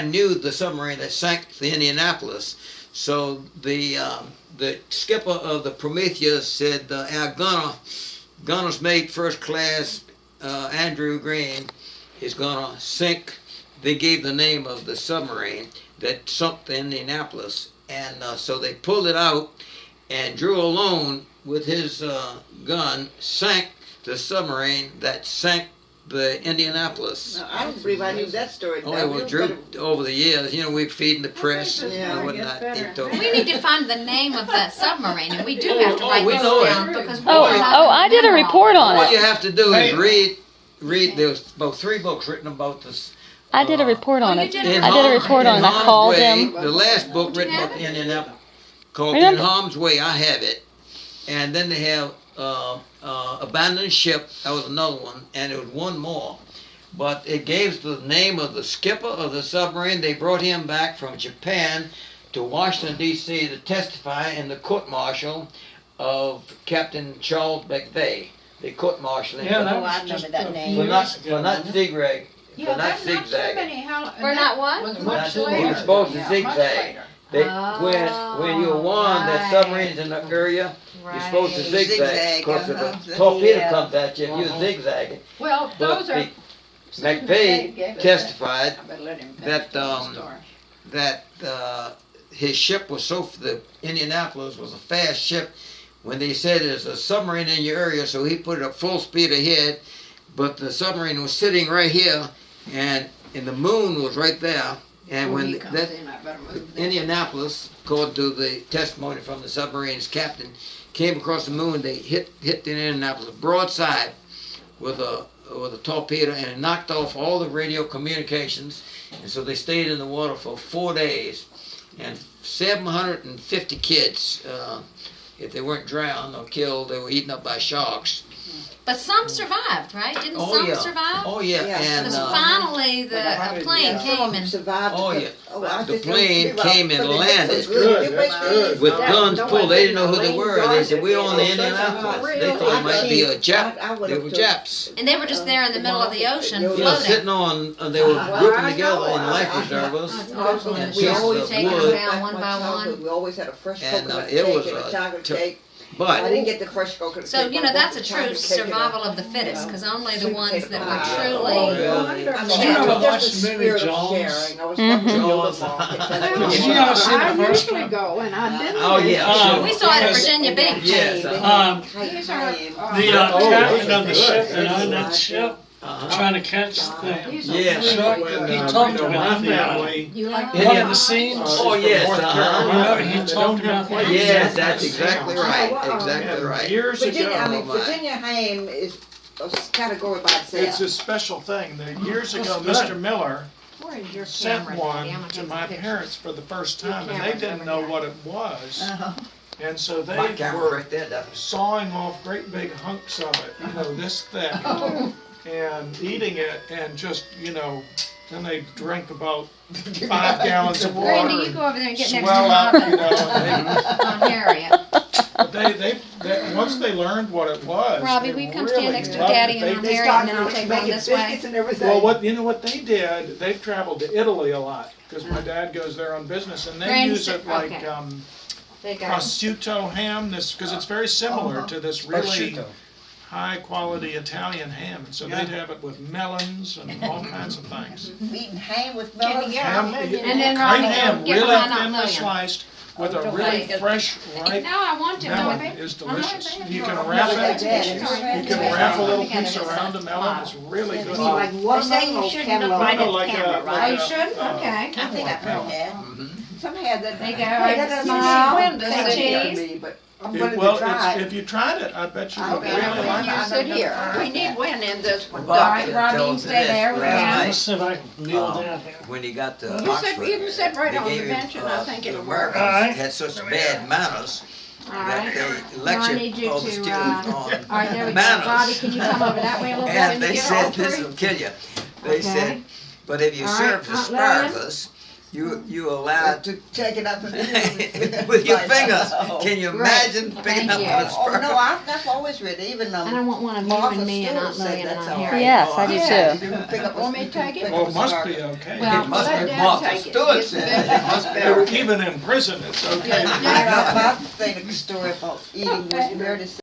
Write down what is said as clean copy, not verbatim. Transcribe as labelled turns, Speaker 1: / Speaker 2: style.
Speaker 1: knew the submarine that sank the Indianapolis. So the skipper of the Prometheus said, our gunner's mate first class, Andrew Green, is gonna sink. They gave the name of the submarine that sunk the Indianapolis, and so they pulled it out, and Drew alone with his gun sank the submarine that sank the Indianapolis.
Speaker 2: No, I don't believe I knew that story.
Speaker 1: Oh, well, Drew, over the years, we're feeding the press and whatnot.
Speaker 3: We need to find the name of that submarine, and we do have to write
Speaker 1: we
Speaker 3: this
Speaker 1: know it.
Speaker 3: down because we
Speaker 4: I did a report on
Speaker 1: All you
Speaker 4: it.
Speaker 1: have to do is read. There's about 3 books written about this.
Speaker 4: I did a report on
Speaker 3: you
Speaker 4: it.
Speaker 3: did
Speaker 4: I
Speaker 3: a
Speaker 4: did a report on it. I called him.
Speaker 1: The last book written about the Indianapolis, called
Speaker 4: Remember?
Speaker 1: In Harm's Way, I have it. And then they have Abandoned Ship, that was another one, and there was one more. But it gave the name of the skipper of the submarine. They brought him back from Japan to Washington, D.C. to testify in the court-martial of Captain Charles McVeigh. They court-martialed him
Speaker 2: I remember that name.
Speaker 1: for not zigzag. For not zigzagging.
Speaker 3: For not what?
Speaker 1: He was supposed to zigzag. When you're warned that submarines in the area, you're supposed to zigzag because if a torpedo comes at you, if you're zigzagging.
Speaker 5: Well, those are.
Speaker 1: McVeigh testified that his ship was the Indianapolis was a fast ship. When they said there's a submarine in your area, so he put it up full speed ahead, but the submarine was sitting right here, and the moon was right there. And when that Indianapolis, according to the testimony from the submarine's captain, came across the moon, they hit the Indianapolis broadside with a torpedo, and it knocked off all the radio communications. And so they stayed in the water for 4 days, and 750 kids, if they weren't drowned or killed, they were eaten up by sharks.
Speaker 3: But some survived, right? Didn't some survive?
Speaker 1: Oh yeah, and
Speaker 3: Because finally the plane came and
Speaker 1: the plane came and landed with guns pulled. They didn't know who they were. They said, "We're on the Indianapolis." They thought it might be a Jap. They were Japs.
Speaker 3: and they were just there in the middle of the ocean
Speaker 1: Yeah, sitting
Speaker 3: floating.
Speaker 1: on. They were grouping together in life preservers. And
Speaker 3: We always
Speaker 1: pieces of
Speaker 3: taking them
Speaker 1: wood.
Speaker 3: down one by one.
Speaker 2: We always had a fresh
Speaker 1: And,
Speaker 2: coconut
Speaker 1: it
Speaker 2: cake
Speaker 1: was
Speaker 2: and a
Speaker 1: a
Speaker 2: chocolate
Speaker 1: ter-
Speaker 2: cake. I
Speaker 1: But
Speaker 2: didn't get the fresh coconut
Speaker 3: So,
Speaker 2: cake.
Speaker 3: that's a true survival of the fittest, because only the ones that were truly...
Speaker 2: I
Speaker 6: ever
Speaker 2: mean,
Speaker 6: watch
Speaker 2: just
Speaker 6: the
Speaker 2: the
Speaker 6: movie
Speaker 2: spirit of
Speaker 6: Jaws?
Speaker 2: sharing. I was talking to
Speaker 1: Jaws.
Speaker 2: Yola Market.
Speaker 6: Did you ever see the
Speaker 5: I
Speaker 6: first
Speaker 5: usually
Speaker 6: one?
Speaker 5: go, and I didn't.
Speaker 1: Oh, yeah.
Speaker 3: We saw it at Virginia Beach.
Speaker 1: Yes.
Speaker 5: These are,
Speaker 6: The captain of the ship that owned that ship, trying to catch the
Speaker 1: Yes.
Speaker 6: shark, he talked about that.
Speaker 5: you like
Speaker 6: One of the scenes,
Speaker 1: Oh yes.
Speaker 6: he talked about that.
Speaker 1: Yes, that's exactly right. Exactly right.
Speaker 7: Years
Speaker 2: Virginia, I
Speaker 7: ago,
Speaker 2: mean,
Speaker 1: my.
Speaker 2: Virginia ham is a category by
Speaker 7: it's
Speaker 2: itself.
Speaker 7: a special thing. Years ago,
Speaker 6: That's
Speaker 7: Mr. Miller
Speaker 5: Where is your
Speaker 7: sent
Speaker 5: camera,
Speaker 7: one
Speaker 5: Daddy? I'm gonna
Speaker 7: to
Speaker 5: take
Speaker 7: my
Speaker 5: some pictures.
Speaker 7: parents for the first
Speaker 5: Your
Speaker 7: time, and they
Speaker 5: camera's
Speaker 7: didn't
Speaker 5: over
Speaker 7: know
Speaker 5: there.
Speaker 7: what it was. And so they
Speaker 1: My camera
Speaker 7: were
Speaker 1: right there, Duffy.
Speaker 7: sawing off great big hunks of it, this thick, and eating it, and just, then they drink about 5 gallons of water.
Speaker 3: Randy, you go over there and get next to
Speaker 7: swell up,
Speaker 3: Robin
Speaker 7: and
Speaker 3: on Harriet.
Speaker 7: they once they learned what it was.
Speaker 3: Robbie,
Speaker 7: they
Speaker 3: will you come
Speaker 7: really
Speaker 3: stand next to
Speaker 7: loved
Speaker 3: Daddy
Speaker 7: it.
Speaker 3: and on
Speaker 7: They
Speaker 3: Harriet, and then I'll take one this way?
Speaker 2: Biscuits and everything.
Speaker 7: Well, what they did, they've traveled to Italy a lot, because my dad goes there on business, and they
Speaker 3: Randy,
Speaker 7: use it like
Speaker 3: okay. They go.
Speaker 7: prosciutto ham, because it's very similar to this really
Speaker 6: Prosciutto.
Speaker 7: high-quality Italian ham, and so they'd have it with melons and all kinds of things.
Speaker 2: Eating ham with
Speaker 5: Can you
Speaker 2: melons.
Speaker 5: get
Speaker 7: Ham,
Speaker 5: our
Speaker 3: And then
Speaker 7: cream
Speaker 3: Robbie,
Speaker 7: ham,
Speaker 3: get
Speaker 7: really
Speaker 3: behind
Speaker 7: thinly
Speaker 3: Aunt
Speaker 7: sliced, with a
Speaker 3: Okay.
Speaker 7: really fresh, ripe
Speaker 3: No, I want to.
Speaker 7: melon
Speaker 3: No,
Speaker 7: is
Speaker 3: I'm not
Speaker 7: delicious.
Speaker 3: saying
Speaker 7: You
Speaker 3: you're
Speaker 7: can
Speaker 3: wrong.
Speaker 7: wrap
Speaker 2: Like
Speaker 7: it,
Speaker 2: that.
Speaker 7: you can wrap a little piece around a melon, it's really good.
Speaker 2: Like
Speaker 5: They
Speaker 2: one
Speaker 5: say you
Speaker 2: melon
Speaker 5: shouldn't
Speaker 2: cantaloupe.
Speaker 5: look right at the
Speaker 7: Like a-
Speaker 5: camera,
Speaker 7: like
Speaker 5: right?
Speaker 3: Oh, you shouldn't? Okay.
Speaker 2: I think I've heard that. Some had that.
Speaker 3: They go,
Speaker 2: Hey, that doesn't
Speaker 3: smile,
Speaker 2: sound
Speaker 3: say
Speaker 2: good to
Speaker 3: cheese.
Speaker 2: me, but I'm willing
Speaker 7: Well,
Speaker 2: to try
Speaker 7: if
Speaker 2: it.
Speaker 7: you tried it, I bet you would
Speaker 2: Okay.
Speaker 7: really like it.
Speaker 5: You sit here. We need wind in this one.
Speaker 1: Bob
Speaker 3: All right,
Speaker 1: said-
Speaker 3: Robbie,
Speaker 1: told
Speaker 3: you
Speaker 1: us
Speaker 3: stay
Speaker 1: this
Speaker 3: there. We're
Speaker 1: last
Speaker 3: gonna-
Speaker 1: night.
Speaker 6: Let's see if I can kneel down here.
Speaker 1: When he got to
Speaker 5: You sit,
Speaker 1: Oxford,
Speaker 5: you can sit right
Speaker 1: they
Speaker 5: on the
Speaker 1: gave him,
Speaker 5: bench, and I think
Speaker 1: the
Speaker 5: it'll work.
Speaker 1: Americans
Speaker 6: Alright.
Speaker 1: had such bad manners
Speaker 3: All
Speaker 1: that
Speaker 3: right.
Speaker 1: they
Speaker 3: Now I
Speaker 1: lectured
Speaker 3: need you
Speaker 1: all the
Speaker 3: to,
Speaker 1: students on
Speaker 3: all right, there we go.
Speaker 1: manners.
Speaker 3: Robbie, can you come over that way a little bit?
Speaker 1: And they
Speaker 3: get all
Speaker 1: said, this
Speaker 3: three?
Speaker 1: will kill you. They
Speaker 3: Okay.
Speaker 1: said, but if you
Speaker 3: All
Speaker 1: serve
Speaker 3: right, Aunt Lillian.
Speaker 1: asparagus, You allowed
Speaker 2: To take it up and.
Speaker 1: with your
Speaker 2: Like,
Speaker 1: fingers.
Speaker 2: oh.
Speaker 1: Can you
Speaker 3: Right.
Speaker 1: imagine picking
Speaker 3: Thank
Speaker 1: up
Speaker 3: you.
Speaker 1: a
Speaker 2: Oh,
Speaker 1: sperm?
Speaker 2: no, I've always read, even,
Speaker 3: I don't want one of you
Speaker 2: Martha
Speaker 3: and me and
Speaker 2: Stewart
Speaker 3: Aunt
Speaker 2: said
Speaker 3: Lillian and
Speaker 2: that's
Speaker 3: Aunt
Speaker 2: all
Speaker 3: Harriet.
Speaker 4: Yes, I do
Speaker 5: Yeah.
Speaker 4: too.
Speaker 2: You can pick up a-
Speaker 5: Want me to take it?
Speaker 7: Well, it must be okay.
Speaker 3: Well,
Speaker 1: It must
Speaker 5: let
Speaker 1: be
Speaker 5: Dad
Speaker 1: Martha
Speaker 5: take it.
Speaker 1: Stewart
Speaker 5: It's
Speaker 1: said.
Speaker 5: better.
Speaker 1: It must be.
Speaker 7: Even in prison, it's okay.
Speaker 5: Yeah.
Speaker 2: My thing, story about eating was Meredith